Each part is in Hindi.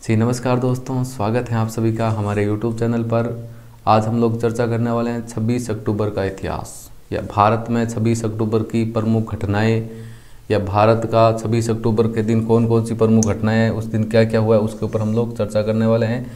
जी नमस्कार दोस्तों, स्वागत है आप सभी का हमारे YouTube चैनल पर। आज हम लोग चर्चा करने वाले हैं 26 अक्टूबर का इतिहास, या भारत में 26 अक्टूबर की प्रमुख घटनाएं, या भारत का 26 अक्टूबर के दिन कौन कौन सी प्रमुख घटनाएं हैं, उस दिन क्या क्या हुआ है, उसके ऊपर हम लोग चर्चा करने वाले हैं।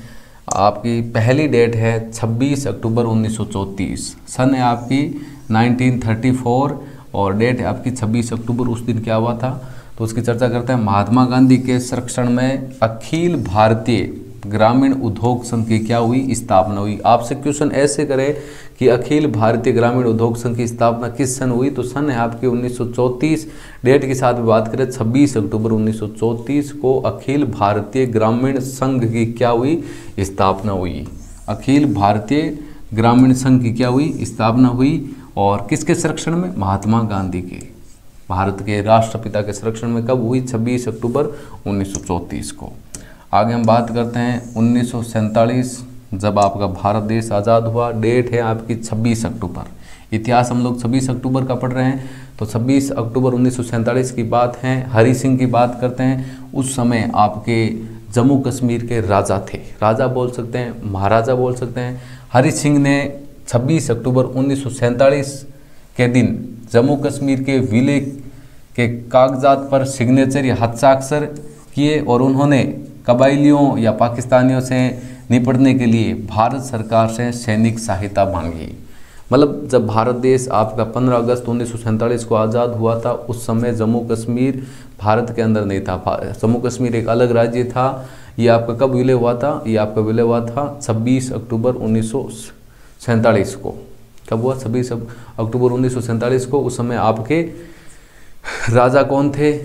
आपकी पहली डेट है 26 अक्टूबर 1934, सन है आपकी 1934 और डेट है आपकी 26 अक्टूबर। उस दिन क्या हुआ था तो उसकी चर्चा करते हैं। महात्मा गांधी के संरक्षण में अखिल भारतीय ग्रामीण उद्योग संघ की क्या हुई, स्थापना हुई। आपसे क्वेश्चन ऐसे करें कि अखिल भारतीय ग्रामीण उद्योग संघ की स्थापना किस सन हुई, तो सन है आपकी 1934। डेट के साथ भी बात करें 26 अक्टूबर 1934 को अखिल भारतीय ग्रामीण संघ की क्या हुई, स्थापना हुई। अखिल भारतीय ग्रामीण संघ की क्या हुई, स्थापना हुई। और किसके संरक्षण में, महात्मा गांधी के, भारत के राष्ट्रपिता के संरक्षण में कब हुई, 26 अक्टूबर 1934 को। आगे हम बात करते हैं 1947, जब आपका भारत देश आज़ाद हुआ। डेट है आपकी 26 अक्टूबर। इतिहास हम लोग 26 अक्टूबर का पढ़ रहे हैं, तो 26 अक्टूबर 1947 की बात है। हरि सिंह की बात करते हैं। उस समय आपके जम्मू कश्मीर के राजा थे, राजा बोल सकते हैं, महाराजा बोल सकते हैं। हरि सिंह ने 26 अक्टूबर 1947 के दिन जम्मू कश्मीर के विलय के कागजात पर सिग्नेचर या हस्ताक्षर किए और उन्होंने कबायलियों या पाकिस्तानियों से निपटने के लिए भारत सरकार से सैनिक सहायता मांगी। मतलब जब भारत देश आपका 15 अगस्त 1947 को आज़ाद हुआ था, उस समय जम्मू कश्मीर भारत के अंदर नहीं था। जम्मू कश्मीर एक अलग राज्य था। ये आपका कब विलय हुआ था, ये आपका विलय हुआ था 26 अक्टूबर 1947 को। कब हुआ, 26 अक्टूबर 1947 को। उस समय आपके राजा कौन थे,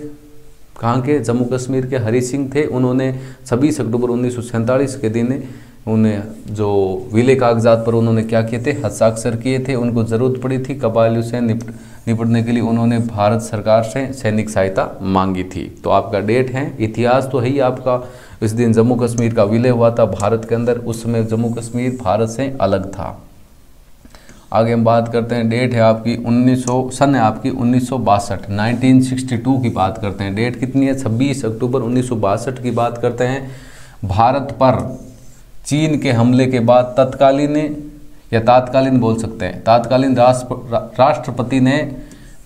कहाँ के, जम्मू कश्मीर के हरि सिंह थे। उन्होंने 26 अक्टूबर 1947 के दिन उन्हें जो विलय कागजात पर उन्होंने क्या किए थे, हस्ताक्षर किए थे। उनको ज़रूरत पड़ी थी कबायलियों से निपटने के लिए, उन्होंने भारत सरकार से सैनिक सहायता मांगी थी। तो आपका डेट है, इतिहास तो है ही आपका। इस दिन जम्मू कश्मीर का विलय हुआ था भारत के अंदर। उस समय जम्मू कश्मीर भारत से अलग था। आगे हम बात करते हैं। डेट है आपकी 1900, सन है आपकी 1962, 1962 की बात करते हैं। डेट कितनी है, 26 अक्टूबर 1962 की बात करते हैं। भारत पर चीन के हमले के बाद तात्कालीन बोल सकते हैं, तात्कालीन राष्ट्रपति ने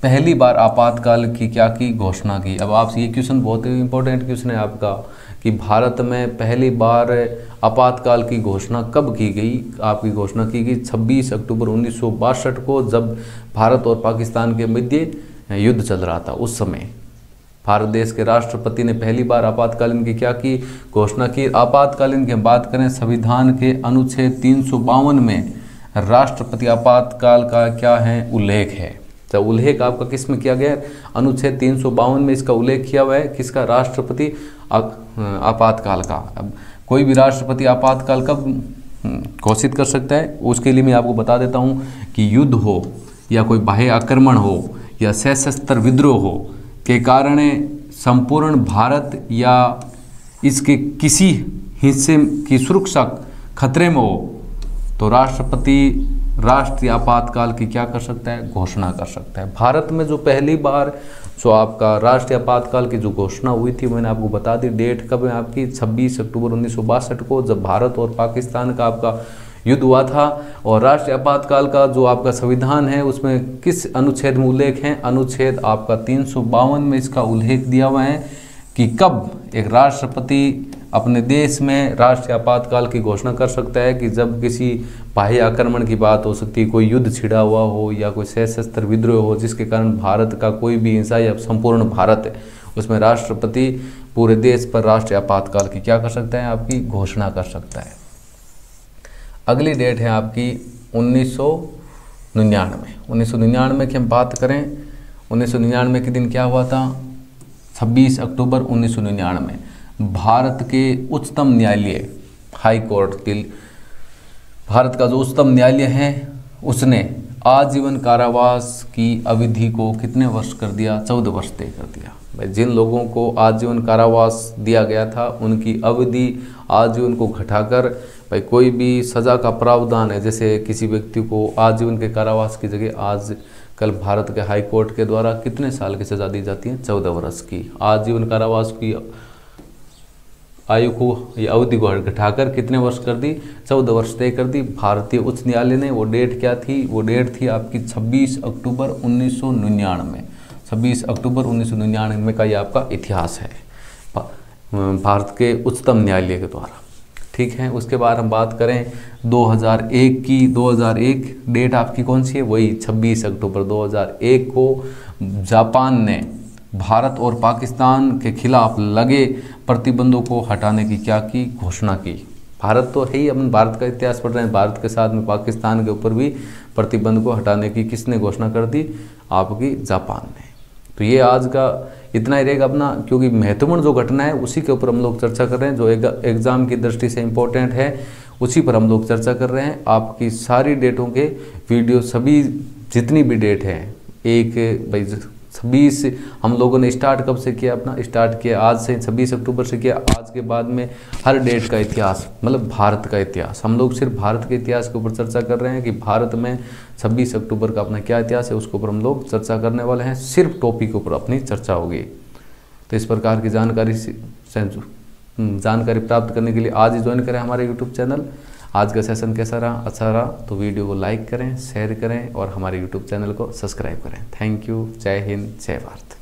पहली बार आपातकाल की क्या की, घोषणा की। अब आपसे ये क्वेश्चन बहुत ही इंपॉर्टेंट क्वेश्चन है आपका कि भारत में पहली बार आपातकाल की घोषणा कब की गई। आपकी घोषणा की गई 26 अक्टूबर 1962 को, जब भारत और पाकिस्तान के मध्य युद्ध चल रहा था। उस समय भारत देश के राष्ट्रपति ने पहली बार आपातकालीन की क्या की, घोषणा की। आपातकालीन की हम बात करें, संविधान के अनुच्छेद 352 में राष्ट्रपति आपातकाल का क्या है, उल्लेख है। तो उल्लेख आपका किस में किया गया है, अनुच्छेद 352 में इसका उल्लेख किया हुआ है। किसका, राष्ट्रपति आपातकाल का। अब कोई भी राष्ट्रपति आपातकाल कब घोषित कर सकता है, उसके लिए मैं आपको बता देता हूं कि युद्ध हो, या कोई बाह्य आक्रमण हो, या सशस्त्र विद्रोह हो के कारण संपूर्ण भारत या इसके किसी हिस्से की सुरक्षा खतरे में हो, तो राष्ट्रपति राष्ट्रीय आपातकाल की क्या कर सकता है, घोषणा कर सकता है। भारत में जो पहली बार जो आपका राष्ट्रीय आपातकाल की जो घोषणा हुई थी, मैंने आपको बता दी। डेट कब है आपकी, 26 अक्टूबर 1962 को, जब भारत और पाकिस्तान का आपका युद्ध हुआ था। और राष्ट्रीय आपातकाल का जो आपका संविधान है, उसमें किस अनुच्छेद में उल्लेख है, अनुच्छेद आपका 352 में इसका उल्लेख दिया हुआ है कि कब एक राष्ट्रपति अपने देश में राष्ट्रीय आपातकाल की घोषणा कर सकता है, कि जब किसी बाह्य आक्रमण की बात हो सकती है, कोई युद्ध छिड़ा हुआ हो, या कोई सशस्त्र विद्रोह हो जिसके कारण भारत का कोई भी हिस्सा या संपूर्ण भारत है, उसमें राष्ट्रपति पूरे देश पर राष्ट्रीय आपातकाल की क्या कर सकता है, आपकी घोषणा कर सकता है। अगली डेट है आपकी 1999। 1999 की हम बात करें, 1999 के दिन क्या हुआ था, 26 अक्टूबर 1999 भारत के उच्चतम न्यायालय, हाई कोर्ट, भारत का जो उच्चतम न्यायालय है, उसने आजीवन कारावास की अवधि को कितने वर्ष कर दिया, 14 वर्ष तय कर दिया। भाई जिन लोगों को आजीवन कारावास दिया गया था, उनकी अवधि आजीवन को घटाकर, भाई कोई भी सज़ा का प्रावधान है, जैसे किसी व्यक्ति को आजीवन के कारावास की जगह आज कल भारत के हाई कोर्ट के द्वारा कितने साल की सज़ा दी जाती है, 14 वर्ष की। आजीवन कारावास की आयु को या अवधि को घटाकर कितने वर्ष कर दी, 14 वर्ष तय कर दी भारतीय उच्च न्यायालय ने। वो डेट क्या थी, वो डेट थी आपकी 26 अक्टूबर 1999। 26 अक्टूबर 1999 का ये आपका इतिहास है भारत के उच्चतम न्यायालय के द्वारा। ठीक है, उसके बाद हम बात करें 2001 की। 2001 डेट आपकी कौन सी है, वही 26 अक्टूबर 2001 को जापान ने भारत और पाकिस्तान के खिलाफ लगे प्रतिबंधों को हटाने की क्या की, घोषणा की। भारत तो है ही, अपन भारत का इतिहास पढ़ रहे हैं, भारत के साथ में पाकिस्तान के ऊपर भी प्रतिबंध को हटाने की किसने घोषणा कर दी, आपकी जापान ने। तो ये आज का इतना ही रहेगा अपना, क्योंकि महत्वपूर्ण जो घटना है उसी के ऊपर हम लोग चर्चा कर रहे हैं, जो एग्जाम की दृष्टि से इम्पोर्टेंट है उसी पर हम लोग चर्चा कर रहे हैं। आपकी सारी डेटों के वीडियो, सभी जितनी भी डेट है, एक भाई 26 हम लोगों ने स्टार्ट कब से किया, अपना स्टार्ट किया आज से, 26 अक्टूबर से किया। आज के बाद में हर डेट का इतिहास, मतलब भारत का इतिहास, हम लोग सिर्फ भारत के इतिहास के ऊपर चर्चा कर रहे हैं कि भारत में 26 अक्टूबर का अपना क्या इतिहास है, उसके ऊपर हम लोग चर्चा करने वाले हैं। सिर्फ टॉपिक के ऊपर अपनी चर्चा होगी। तो इस प्रकार की जानकारी प्राप्त करने के लिए आज ही ज्वाइन करें हमारे यूट्यूब चैनल। आज का सेशन कैसा रहा, अच्छा रहा तो वीडियो को लाइक करें, शेयर करें और हमारे यूट्यूब चैनल को सब्सक्राइब करें। Thank you. जय हिंद, जय भारत।